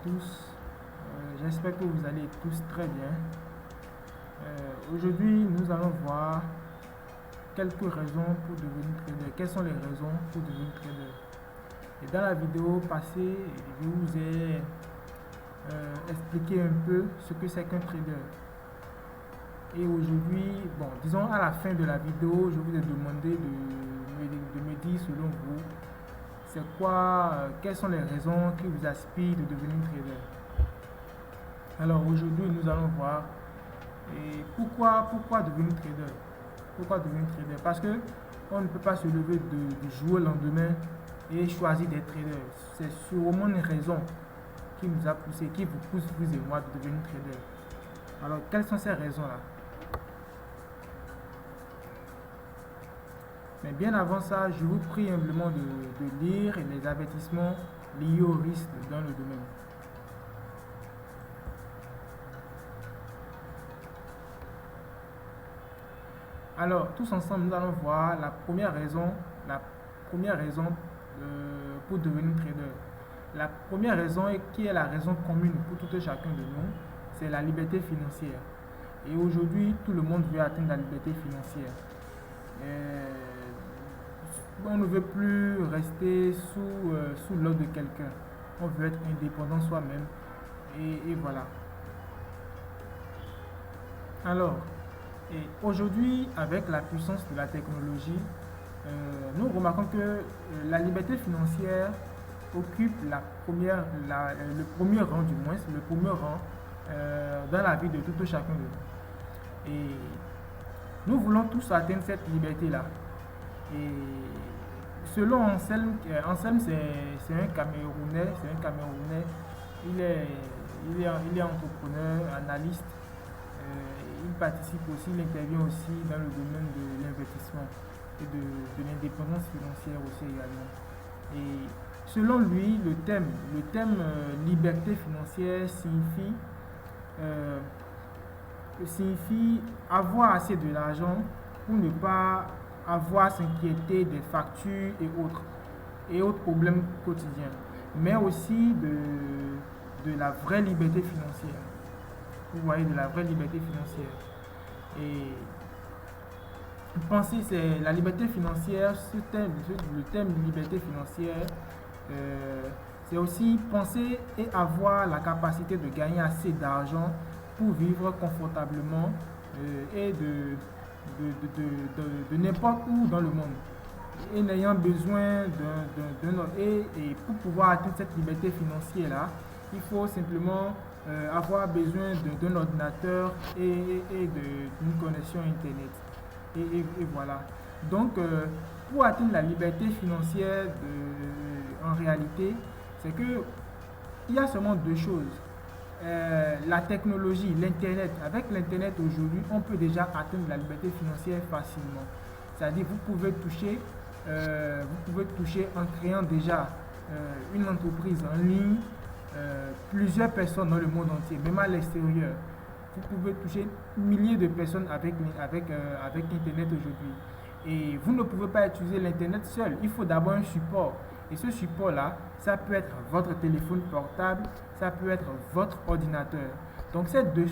tous. J'espère que vous allez tous très bien. Aujourd'hui, nous allons voir quelques raisons pour devenir trader. Quelles sont les raisons pour devenir trader? Et dans la vidéo passée, je vous ai expliqué un peu ce que c'est qu'un trader. Et aujourd'hui, bon, disons à la fin de la vidéo, je vous ai demandé de me dire selon vous, c'est quoi, quelles sont les raisons qui vous aspirent de devenir trader. Alors aujourd'hui, nous allons voir pourquoi devenir trader. Pourquoi devenir trader? Parce que on ne peut pas se lever du jour au lendemain et choisir d'être trader. C'est sûrement une raison qui nous a poussé, qui vous pousse, vous et moi, de devenir trader. Alors, quelles sont ces raisons-là? Mais bien avant ça, je vous prie humblement de lire les avertissements liés au risque dans le domaine. Alors, tous ensemble, nous allons voir la première raison pour devenir trader. La première raison, qui est la raison commune pour tout et chacun de nous, c'est la liberté financière. Et aujourd'hui, tout le monde veut atteindre la liberté financière. On ne veut plus rester sous l'ordre de quelqu'un. On veut être indépendant soi-même. Et voilà. Alors, aujourd'hui, avec la puissance de la technologie, nous remarquons que la liberté financière occupe le premier rang, du moins, le premier rang dans la vie de tout et chacun de nous. Et nous voulons tous atteindre cette liberté-là. Et selon Anselme, c'est un Camerounais, il est entrepreneur, analyste, il participe aussi, il intervient aussi dans le domaine de l'investissement et de l'indépendance financière aussi également. Et selon lui, le thème liberté financière signifie avoir assez de l'argent pour ne pas avoir à s'inquiéter des factures et autres problèmes quotidiens, mais aussi de la vraie liberté financière. Vous voyez, de la vraie liberté financière. Et pensez, c'est la liberté financière, le thème liberté financière, c'est aussi penser et avoir la capacité de gagner assez d'argent pour vivre confortablement et de n'importe où dans le monde. Et n'ayant besoin et pour pouvoir atteindre cette liberté financière-là, il faut simplement avoir besoin d'un ordinateur et d'une connexion Internet. Et voilà. Donc, pour atteindre la liberté financière, en réalité, c'est que il y a seulement deux choses. La technologie, l'Internet. Avec l'Internet aujourd'hui, on peut déjà atteindre la liberté financière facilement. C'est-à-dire, vous pouvez toucher en créant déjà une entreprise en ligne, plusieurs personnes dans le monde entier, même à l'extérieur. Vous pouvez toucher milliers de personnes avec Internet aujourd'hui. Et vous ne pouvez pas utiliser l'Internet seul. Il faut d'abord un support. Et ce support-là, ça peut être votre téléphone portable, ça peut être votre ordinateur. Donc ces deux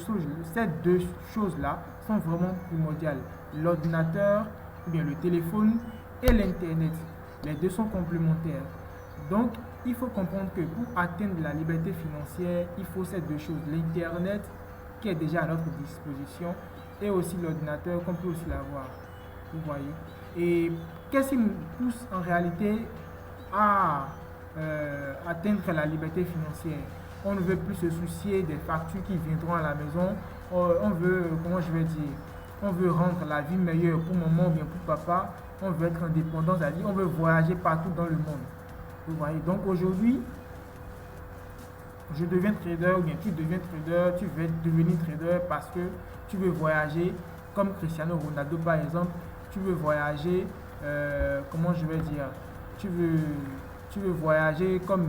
choses-là sont vraiment primordiales. L'ordinateur, ou bien le téléphone et l'Internet. Les deux sont complémentaires. Donc, il faut comprendre que pour atteindre la liberté financière, il faut ces deux choses. L'Internet, qui est déjà à notre disposition, et aussi l'ordinateur qu'on peut aussi l'avoir. Vous voyez. Et qu'est-ce qui nous pousse en réalité à atteindre la liberté financière? On ne veut plus se soucier des factures qui viendront à la maison. On veut, on veut rendre la vie meilleure pour maman ou bien pour papa. On veut être indépendant, c'est-à-dire on veut voyager partout dans le monde. Vous voyez. Donc aujourd'hui, je deviens trader ou bien tu deviens trader, tu veux devenir trader parce que tu veux voyager comme Cristiano Ronaldo par exemple. Tu veux voyager, tu veux voyager comme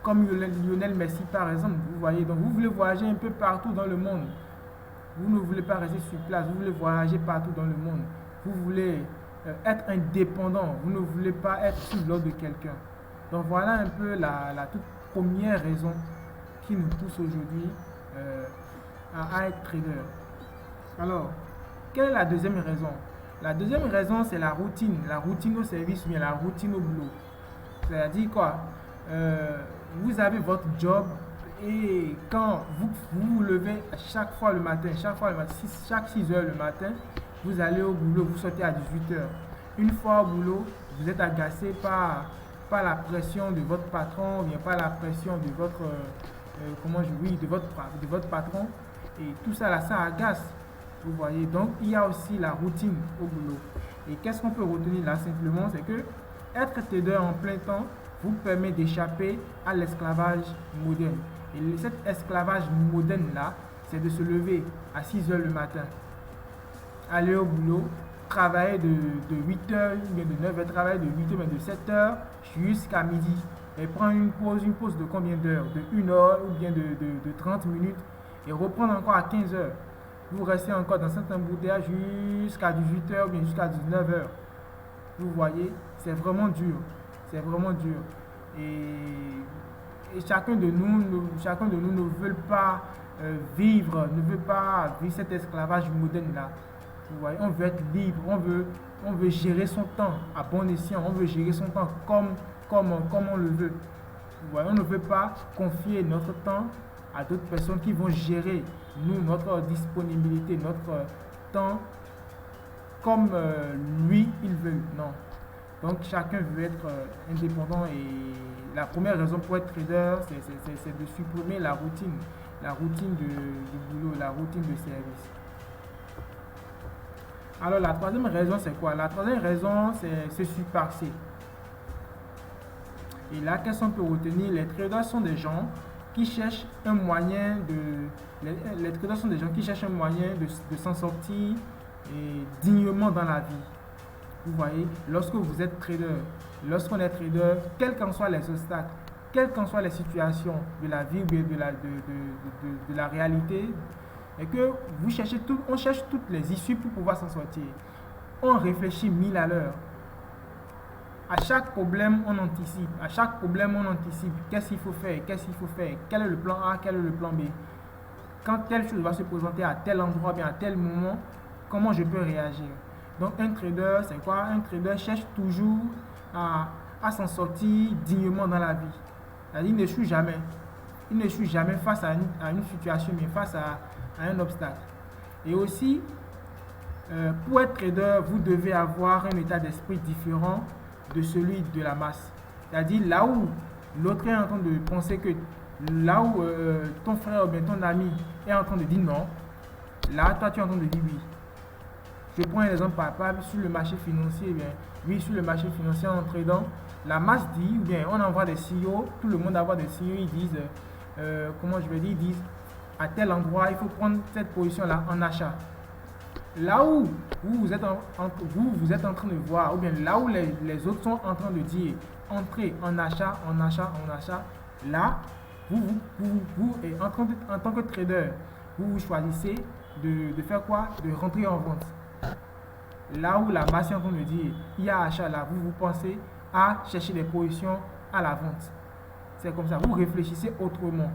Lionel Messi par exemple. Vous voyez, donc vous voulez voyager un peu partout dans le monde. Vous ne voulez pas rester sur place, vous voulez voyager partout dans le monde. Vous voulez être indépendant, vous ne voulez pas être sous l'ordre de quelqu'un. Donc voilà un peu la toute première raison qui nous pousse aujourd'hui à être trader. Alors, quelle est la deuxième raison? La deuxième raison, c'est la routine au service ou bien la routine au boulot. C'est-à-dire quoi? Euh, vous avez votre job et quand vous levez chaque 6 heures le matin, vous allez au boulot, vous sortez à 18 heures. Une fois au boulot, vous êtes agacé par la pression de votre patron, ou bien par la pression de votre, de votre patron. Et tout ça là, ça agace. Vous voyez, donc il y a aussi la routine au boulot. Et qu'est-ce qu'on peut retenir là simplement? C'est que être trader en plein temps vous permet d'échapper à l'esclavage moderne. Et cet esclavage moderne là, c'est de se lever à 6 heures le matin, aller au boulot, travailler de 8 heures, ou bien de 9 heures, travailler de 8 heures, de 7 heures jusqu'à midi. Et prendre une pause de combien d'heures? De 1 heure ou bien de 30 minutes. Et reprendre encore à 15 heures. Vous restez encore dans cet embouteillage jusqu'à 18 heures ou bien jusqu'à 19 heures. Vous voyez, c'est vraiment dur. C'est vraiment dur. Et chacun de nous ne veut pas ne veut pas vivre cet esclavage moderne là. Vous voyez, on veut être libre, on veut gérer son temps à bon escient, on veut gérer son temps comme on le veut. Vous voyez, on ne veut pas confier notre temps à d'autres personnes qui vont gérer notre disponibilité, notre temps comme lui, il veut. Non. Donc chacun veut être indépendant et la première raison pour être trader, c'est de supprimer la routine du boulot, la routine de service. Alors la troisième raison, c'est quoi? La troisième raison, c'est se surpasser. Et là, qu'est-ce qu'on peut retenir? Les traders sont des gens qui cherchent un moyen les traders sont des gens qui cherchent un moyen de s'en sortir et dignement dans la vie. Vous voyez, lorsqu'on est trader, quels qu'en soient les obstacles, quelles qu'en soient les situations de la vie ou de la réalité, et que on cherche toutes les issues pour pouvoir s'en sortir. On réfléchit 1000 à l'heure. À chaque problème, on anticipe. Qu'est-ce qu'il faut faire, quel est le plan A, quel est le plan B. Quand telle chose va se présenter à tel endroit, bien à tel moment, comment je peux réagir. Donc un trader, c'est quoi? Un trader cherche toujours à s'en sortir dignement dans la vie. C'est-à-dire, il n'échoue jamais. Il n'échoue jamais face à une situation, mais face à un obstacle. Et aussi, pour être trader, vous devez avoir un état d'esprit différent de celui de la masse. C'est-à-dire, là où l'autre est en train de penser que, là où ton frère ou bien ton ami est en train de dire non, là, toi, tu es en train de dire oui. Je prends un exemple palpable sur le marché financier. Bien, oui, sur le marché financier en tradant, la masse dit, ou bien on envoie des signaux, tout le monde envoie des signaux, ils disent, ils disent, à tel endroit, il faut prendre cette position-là en achat. Là où vous êtes en train de voir, ou bien là où les autres sont en train de dire, entrez en achat, là, en tant que trader, vous choisissez de faire quoi? De rentrer en vente. Là où la masse est en train de dire, il y a achat là, vous pensez à chercher des positions à la vente. C'est comme ça, vous réfléchissez autrement.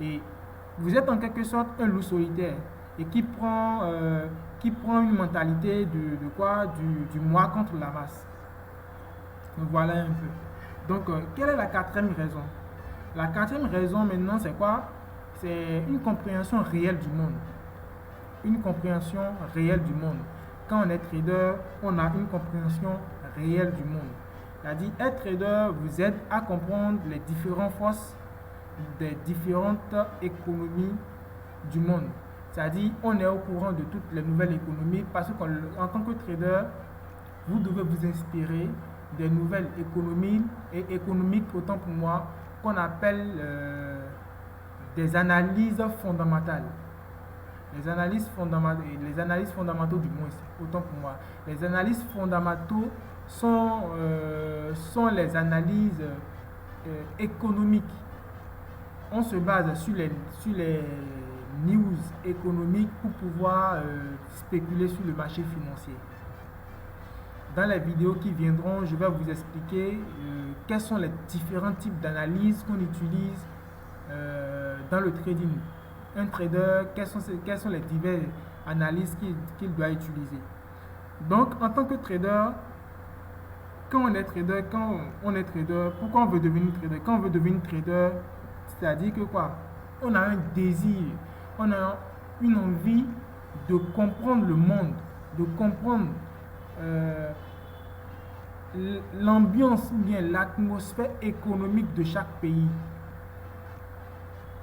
Et vous êtes en quelque sorte un loup solitaire et qui prend une mentalité du moi contre la masse. Donc voilà un peu. Donc quelle est la quatrième raison? La quatrième raison maintenant c'est quoi? C'est une compréhension réelle du monde. Une compréhension réelle du monde. Quand on est trader, on a une compréhension réelle du monde. C'est-à-dire, être trader vous aide à comprendre les différentes forces des différentes économies du monde. C'est-à-dire, on est au courant de toutes les nouvelles économies parce qu'en tant que trader, vous devez vous inspirer des nouvelles économies et économiques, autant pour moi, qu'on appelle des analyses fondamentales. Les analyses fondamentaux du moins, autant pour moi. Les analyses fondamentaux sont les analyses économiques. On se base sur les news économiques pour pouvoir spéculer sur le marché financier. Dans les vidéos qui viendront, je vais vous expliquer quels sont les différents types d'analyses qu'on utilise dans le trading. Un trader, quelles sont les diverses analyses qu'il doit utiliser. Donc, en tant que trader, quand on est trader, pourquoi on veut devenir trader? Quand on veut devenir trader, c'est-à-dire que quoi? On a un désir, on a une envie de comprendre le monde, de comprendre l'ambiance ou bien l'atmosphère économique de chaque pays.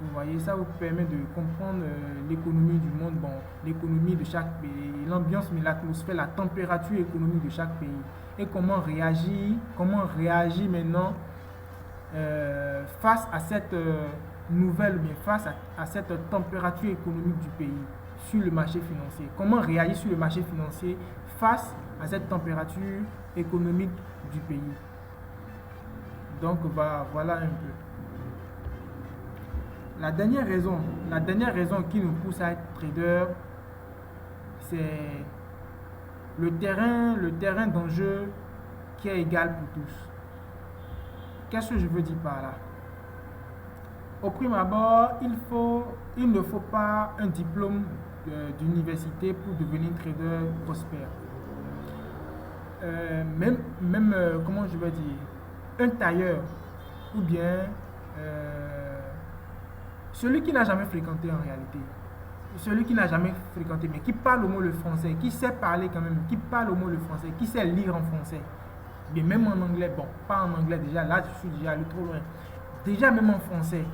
Vous voyez, ça vous permet de comprendre l'économie du monde, bon, l'économie de chaque pays, l'ambiance, mais l'atmosphère, la température économique de chaque pays. Et comment réagir maintenant face à cette nouvelle, bien face à cette température économique du pays sur le marché financier. Comment réagir sur le marché financier face à cette température économique du pays. Donc voilà un peu. La dernière raison qui nous pousse à être trader, c'est le terrain d'enjeu qui est égal pour tous. Qu'est-ce que je veux dire par là? Au prime abord, il ne faut pas un diplôme d'université pour devenir trader prospère. Comment je veux dire, un tailleur ou bien celui qui n'a jamais fréquenté en réalité, celui qui n'a jamais fréquenté mais qui parle au moins le français, qui sait parler quand même, qui parle au moins le français, qui sait lire en français, mais même en anglais, bon, pas en anglais déjà, là je suis déjà allé trop loin, déjà même en français,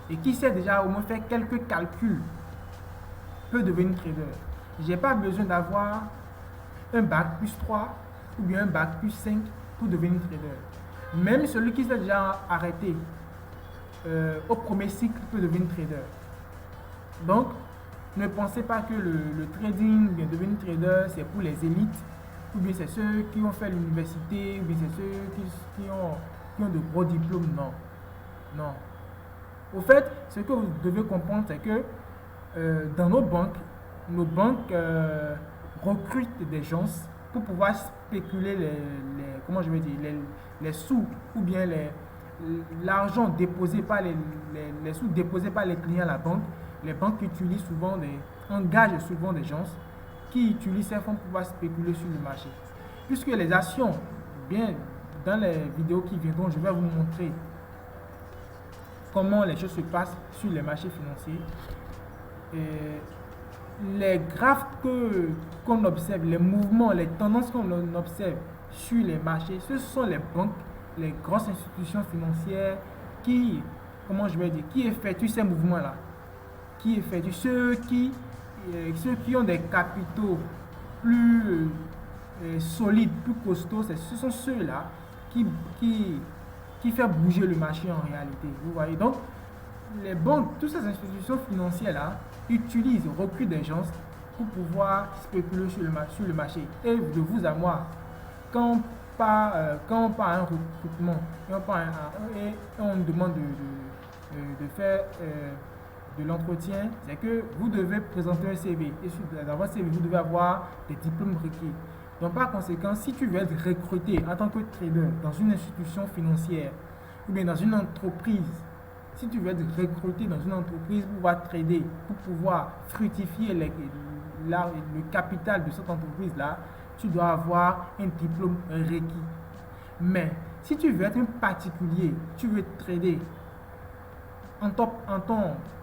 et qui sait déjà au moins faire quelques calculs, peut devenir trader. J'ai pas besoin d'avoir un bac plus 3 ou bien un bac plus 5 pour devenir trader. Même celui qui s'est déjà arrêté au premier cycle peut devenir trader. Donc, ne pensez pas que le trading, bien devenir trader, c'est pour les élites, ou bien c'est ceux qui ont fait l'université, ou bien c'est ceux qui ont de gros diplômes. Non. Non. Au fait, ce que vous devez comprendre, c'est que dans nos banques recrutent des gens pour pouvoir spéculer comment je vais dire, les sous ou bien l'argent déposé par les sous déposés par les clients à la banque. Les banques engagent souvent des gens qui utilisent ces fonds pour pouvoir spéculer sur le marché. Puisque les actions, bien, dans les vidéos qui viendront, je vais vous montrer comment les choses se passent sur les marchés financiers. Les graphes qu'on observe, les mouvements, les tendances qu'on observe sur les marchés, ce sont les banques, les grosses institutions financières qui, comment je vais dire, qui effectuent ces mouvements-là. Qui effectuent ceux qui ont des capitaux plus solides, plus costauds, ce sont ceux-là qui font bouger le marché en réalité. Vous voyez, donc les banques, toutes ces institutions financières-là recrutent des gens pour pouvoir spéculer sur le marché. Et de vous à moi, quand on part à un recrutement et on demande de faire de l'entretien, c'est que vous devez présenter un CV. Et dans votre CV, vous devez avoir des diplômes requis. Donc par conséquent, si tu veux être recruté en tant que trader dans une institution financière ou bien dans une entreprise, si tu veux être recruté dans une entreprise pour pouvoir trader, pour pouvoir fructifier le capital de cette entreprise-là, tu dois avoir un diplôme requis. Mais si tu veux être un particulier, tu veux trader en ton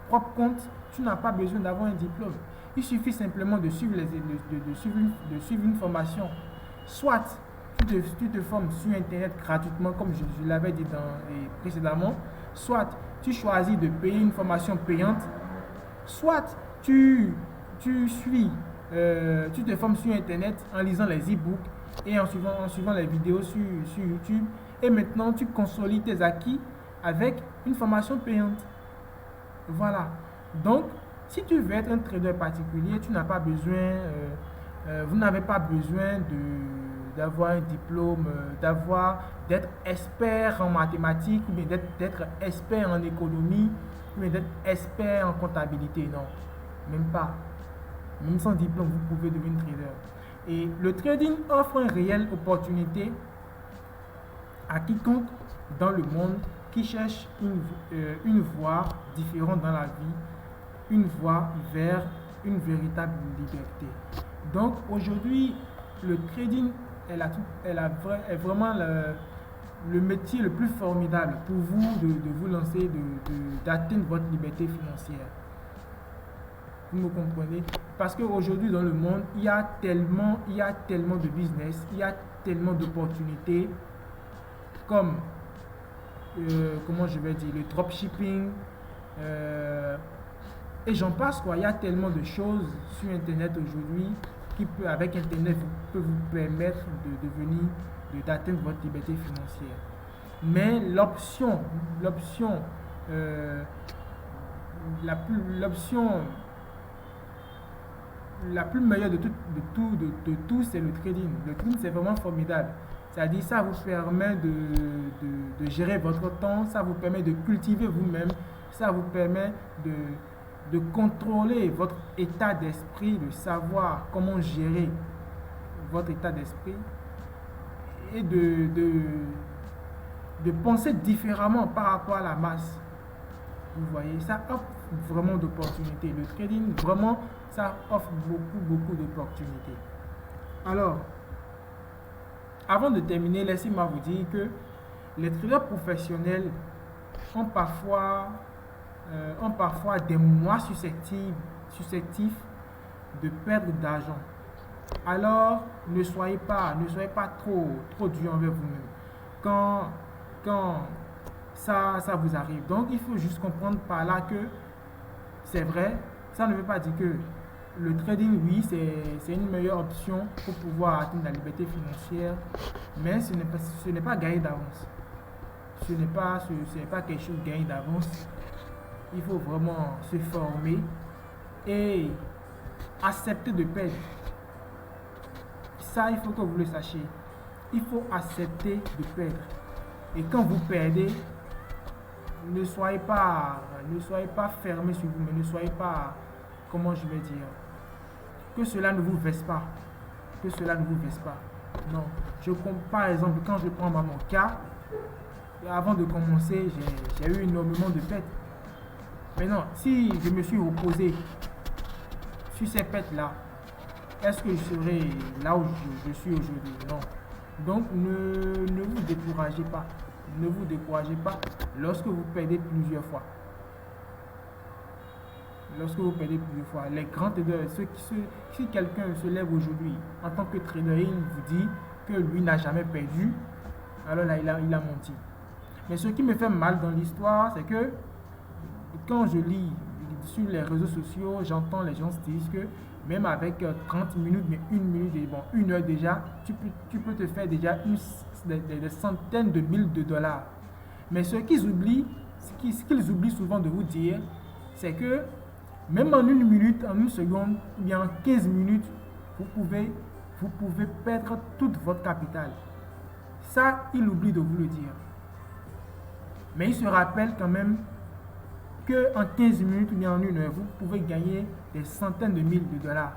propre compte, tu n'as pas besoin d'avoir un diplôme. Il suffit simplement de suivre une formation. Soit tu te formes sur Internet gratuitement, comme je l'avais dit précédemment, soit tu choisis de payer une formation payante, soit tu te formes sur Internet en lisant les e-books et en suivant les vidéos sur YouTube. Et maintenant, tu consolides tes acquis avec une formation payante. Voilà. Donc, si tu veux être un trader particulier, tu n'as pas besoin, vous n'avez pas besoin d'avoir un diplôme, d'être expert en mathématiques, ou bien d'être expert en économie, ou bien d'être expert en comptabilité. Non, même pas. Même sans diplôme, vous pouvez devenir trader. Et le trading offre une réelle opportunité à quiconque dans le monde qui cherche une voie différente dans la vie, une voie vers une véritable liberté. Donc aujourd'hui, le trading est vraiment le métier le plus formidable pour vous de vous lancer, d'atteindre votre liberté financière. Vous me comprenez? Parce qu'aujourd'hui dans le monde, il y a tellement de business, il y a tellement d'opportunités comme, comment je vais dire, le dropshipping, et j'en passe quoi. Il y a tellement de choses sur Internet aujourd'hui qui peut, avec Internet, peut vous permettre d'atteindre votre liberté financière. Mais l'option la plus meilleure de tout, c'est le trading. Le trading, c'est vraiment formidable. C'est-à-dire, ça vous permet de gérer votre temps, ça vous permet de cultiver vous-même, ça vous permet de contrôler votre état d'esprit, de savoir comment gérer votre état d'esprit et de penser différemment par rapport à la masse. Vous voyez, ça offre vraiment d'opportunités. Le trading, vraiment, ça offre beaucoup d'opportunités. Alors, avant de terminer, laissez-moi vous dire que les traders professionnels ont parfois des mois susceptibles de perdre d'argent. Alors, ne soyez pas trop dur envers vous-même quand ça vous arrive. Donc, il faut juste comprendre par là que c'est vrai, ça ne veut pas dire que le trading, oui, c'est une meilleure option pour pouvoir atteindre la liberté financière, mais ce n'est pas gagné d'avance. Ce n'est pas quelque chose de gagné d'avance. Il faut vraiment se former et accepter de perdre. Ça, il faut que vous le sachiez. Il faut accepter de perdre. Et quand vous perdez, ne soyez pas fermé sur vous, mais ne soyez pas, comment je vais dire, que cela ne vous veste pas. Que cela ne vous veste pas. Non. Par exemple, quand je prends mon cas, avant de commencer, j'ai eu énormément de pertes. Maintenant, si je me suis reposé sur ces pertes-là, est-ce que je serai là où je suis aujourd'hui? Non. Donc, ne vous découragez pas. Ne vous découragez pas lorsque vous perdez plusieurs fois. Lorsque vous perdez plusieurs fois. Les grands traders, si quelqu'un se lève aujourd'hui en tant que trader, il vous dit que lui n'a jamais perdu, alors là, il a menti. Mais ce qui me fait mal dans l'histoire, c'est que quand je lis sur les réseaux sociaux, j'entends les gens se dire que même avec 30 minutes, mais 1 minute, et bon, 1 heure déjà, tu peux te faire déjà des centaines de mille de dollars. Mais ce qu'ils oublient souvent de vous dire, c'est que même en 1 minute, en 1 seconde, ou bien en 15 minutes, vous pouvez perdre toute votre capital. Ça, ils oublient de vous le dire. Mais ils se rappellent quand même qu'en 15 minutes ou bien en 1 heure, vous pouvez gagner des centaines de mille de dollars.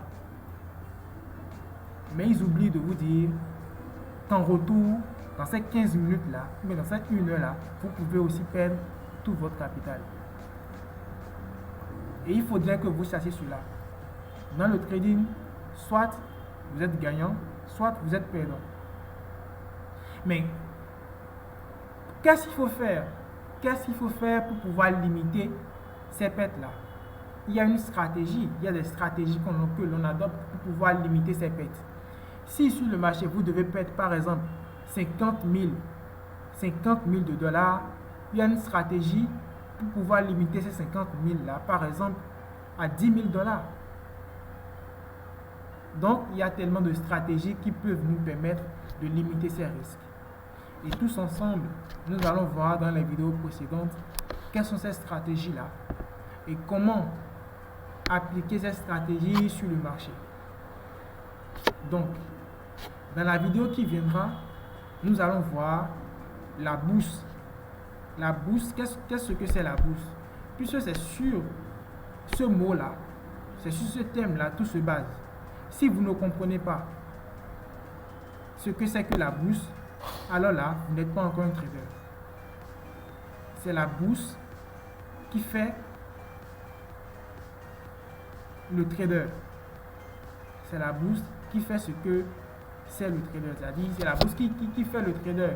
Mais ils oublient de vous dire qu'en retour, dans ces 15 minutes-là, mais dans cette 1 heure-là, vous pouvez aussi perdre tout votre capital. Et il faudrait que vous sachiez cela. Dans le trading, soit vous êtes gagnant, soit vous êtes perdant. Mais qu'est-ce qu'il faut faire? Qu'est-ce qu'il faut faire pour pouvoir limiter ces pertes-là? Il y a une stratégie, il y a des stratégies que l'on adopte pour pouvoir limiter ces pertes. Si sur le marché, vous devez perdre par exemple 50 000 de dollars, il y a une stratégie pour pouvoir limiter ces 50 000 là, par exemple, à 10 000 dollars. Donc, il y a tellement de stratégies qui peuvent nous permettre de limiter ces risques. Et tous ensemble, nous allons voir dans les vidéos précédentes quelles sont ces stratégies-là et comment appliquer ces stratégies sur le marché. Donc, dans la vidéo qui viendra, nous allons voir la bourse. La bourse, qu'est-ce que c'est la bourse? Puisque c'est sur ce mot-là, c'est sur ce thème-là, tout se base. Si vous ne comprenez pas, ce que c'est que la bourse, alors là, vous n'êtes pas encore un trader. C'est la bourse qui fait le trader. C'est la bourse qui fait ce que c'est le trader. C'est-à-dire, c'est la bourse qui fait le trader.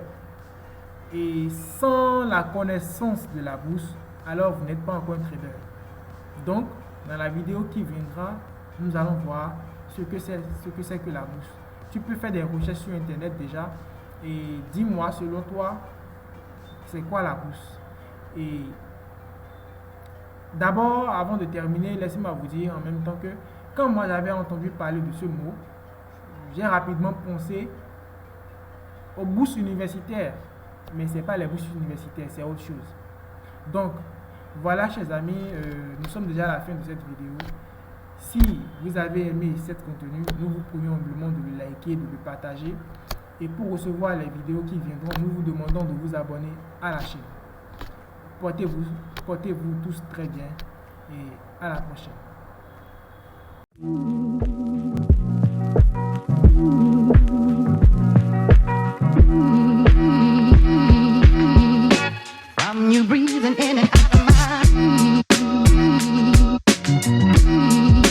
Et sans la connaissance de la bourse, alors vous n'êtes pas encore un trader. Donc, dans la vidéo qui viendra, nous allons voir ce que c'est que la bourse. Tu peux faire des recherches sur Internet déjà et dis-moi, selon toi, c'est quoi la bourse. Et d'abord, avant de terminer, laissez-moi vous dire en même temps que quand moi j'avais entendu parler de ce mot, j'ai rapidement pensé aux bourses universitaires. Mais ce n'est pas les bourses universitaires, c'est autre chose. Donc, voilà, chers amis, nous sommes déjà à la fin de cette vidéo. Si vous avez aimé cet contenu, nous vous prions humblement de le liker, de le partager. Et pour recevoir les vidéos qui viendront, nous vous demandons de vous abonner à la chaîne. Portez-vous tous très bien et à la prochaine. You breathing in and out of my